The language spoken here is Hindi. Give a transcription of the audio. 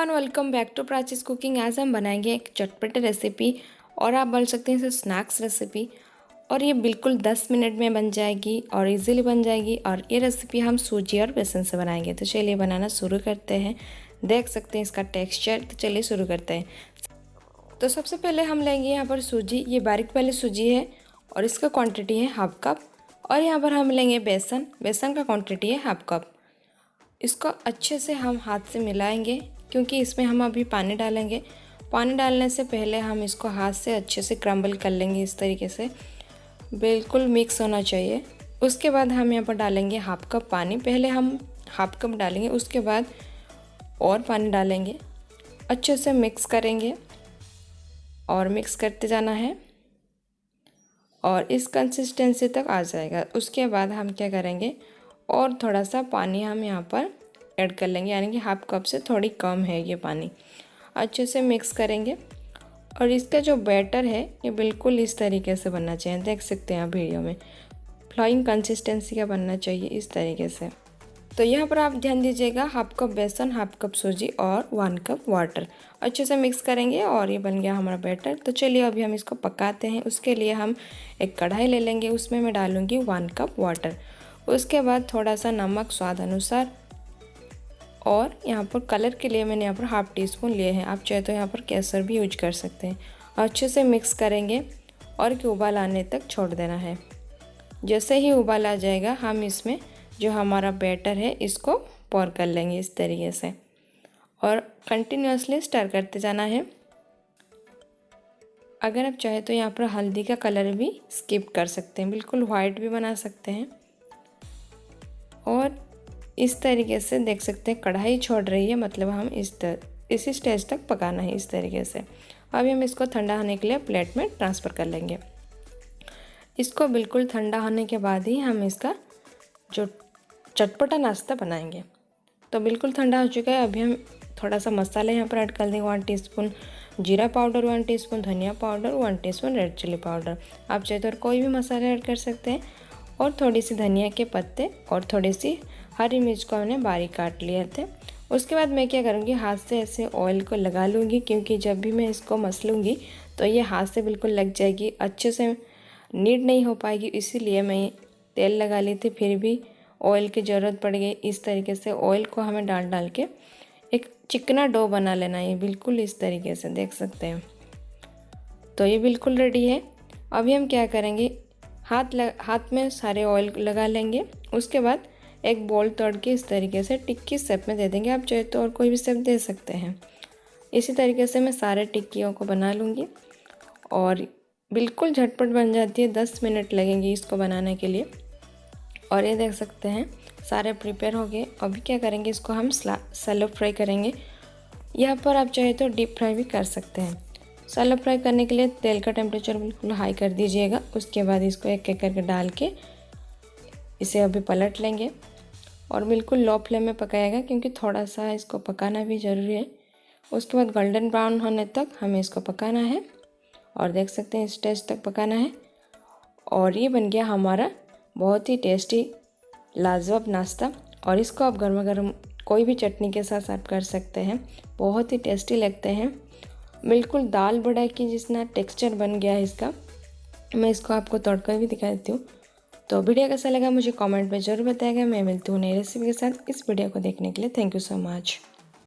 Everyone, welcome back to Prachi's cooking. आज हम बनाएंगे एक चटपटे रेसिपी और आप बोल सकते हैं इसे स्नैक्स रेसिपी। और ये बिल्कुल 10 मिनट में बन जाएगी और इजीली बन जाएगी। और ये रेसिपी हम सूजी और बेसन से बनाएंगे। तो चलिए बनाना शुरू करते हैं। देख सकते हैं इसका टेक्सचर। तो चलिए शुरू करते हैं। तो सबसे पहले हम लेंगे यहाँ पर सूजी। ये बारीक वाली सूजी है और इसका क्वान्टिटी है हाफ कप। और यहाँ पर हम लेंगे बेसन। बेसन का क्वान्टिटी है हाफ कप। इसको अच्छे से हम हाथ से मिलाएंगे क्योंकि इसमें हम अभी पानी डालेंगे। पानी डालने से पहले हम इसको हाथ से अच्छे से क्रम्बल कर लेंगे। इस तरीके से बिल्कुल मिक्स होना चाहिए। उसके बाद हम यहाँ पर डालेंगे हाफ कप पानी। पहले हम हाफ कप डालेंगे, उसके बाद और पानी डालेंगे। अच्छे से मिक्स करेंगे और मिक्स करते जाना है और इस कंसिस्टेंसी तक आ जाएगा। उसके बाद हम क्या करेंगे, और थोड़ा सा पानी हम यहाँ पर ऐड कर लेंगे, यानी कि हाफ कप से थोड़ी कम है ये पानी। अच्छे से मिक्स करेंगे और इसका जो बैटर है ये बिल्कुल इस तरीके से बनना चाहिए। देख सकते हैं आप वीडियो में, फ्लोइंग कंसिस्टेंसी का बनना चाहिए इस तरीके से। तो यहाँ पर आप ध्यान दीजिएगा, हाफ कप बेसन, हाफ कप सूजी और 1 कप वाटर। अच्छे से मिक्स करेंगे और ये बन गया हमारा बैटर। तो चलिए अभी हम इसको पकाते हैं। उसके लिए हम एक कढ़ाई ले लेंगे, उसमें मैं डालूँगी 1 कप वाटर। उसके बाद थोड़ा सा नमक स्वाद अनुसार, और यहाँ पर कलर के लिए मैंने यहाँ पर हाफ टी स्पून लिए हैं। आप चाहे तो यहाँ पर केसर भी यूज कर सकते हैं। अच्छे से मिक्स करेंगे और कि उबाल आने तक छोड़ देना है। जैसे ही उबाल आ जाएगा हम इसमें जो हमारा बैटर है इसको पोर कर लेंगे इस तरीके से और कंटिन्यूसली स्टर करते जाना है। अगर आप चाहे तो यहाँ पर हल्दी का कलर भी स्किप कर सकते हैं, बिल्कुल वाइट भी बना सकते हैं। और इस तरीके से देख सकते हैं कढ़ाई छोड़ रही है, मतलब हम इसी स्टेज तक पकाना है इस तरीके से। अभी हम इसको ठंडा होने के लिए प्लेट में ट्रांसफ़र कर लेंगे। इसको बिल्कुल ठंडा होने के बाद ही हम इसका जो चटपटा नाश्ता बनाएंगे। तो बिल्कुल ठंडा हो चुका है। अभी हम थोड़ा सा मसाला यहाँ पर ऐड कर देंगे। 1 टीस्पून जीरा पाउडर, 1 टीस्पून धनिया powder, 1 teaspoon red chilli powder. आप चाहे तो कोई भी मसाला ऐड कर सकते हैं। और थोड़ी सी धनिया के पत्ते और थोड़ी सी हरी मिर्च को हमने बारीक काट लिए थे। उसके बाद मैं क्या करूँगी, हाथ से ऐसे ऑयल को लगा लूँगी, क्योंकि जब भी मैं इसको मसलूँगी तो ये हाथ से बिल्कुल लग जाएगी, अच्छे से नीट नहीं हो पाएगी। इसीलिए मैं तेल लगा ली थी, फिर भी ऑयल की ज़रूरत पड़ गई। इस तरीके से ऑयल को हमें डाल के एक चिकना डो बना लेना है, बिल्कुल इस तरीके से देख सकते हैं। तो ये बिल्कुल रेडी है। अभी हम क्या करेंगे, हाथ में सारे ऑयल लगा लेंगे। उसके बाद एक बॉल तोड़ के इस तरीके से टिक्की शेप में दे देंगे। आप चाहे तो और कोई भी शेप दे सकते हैं। इसी तरीके से मैं सारे टिक्कियों को बना लूँगी और बिल्कुल झटपट बन जाती है। 10 मिनट लगेंगे इसको बनाने के लिए। और ये देख सकते हैं सारे प्रिपेयर हो गए। अभी क्या करेंगे, इसको हम शैलो फ्राई करेंगे। यहाँ पर आप चाहे तो डीप फ्राई भी कर सकते हैं। शैलो फ्राई करने के लिए तेल का टेम्परेचर बिल्कुल हाई कर दीजिएगा। उसके बाद इसको एक एक करके डाल के इसे अभी पलट लेंगे और बिल्कुल लो फ्लेम में पकाएगा, क्योंकि थोड़ा सा इसको पकाना भी ज़रूरी है। उसके बाद गोल्डन ब्राउन होने तक हमें इसको पकाना है और देख सकते हैं इस स्टेज तक पकाना है। और ये बन गया हमारा बहुत ही टेस्टी लाजवाब नाश्ता। और इसको आप गर्मा गर्म कोई भी चटनी के साथ सर्व कर सकते हैं, बहुत ही टेस्टी लगते हैं। बिल्कुल दाल बड़ा की जितना टेक्सचर बन गया है इसका। मैं इसको आपको तोड़कर भी दिखा देती हूँ। तो वीडियो कैसा लगा मुझे कमेंट में ज़रूर बताएगा। मैं मिलती हूँ नई रेसिपी के साथ। इस वीडियो को देखने के लिए थैंक यू सो मच।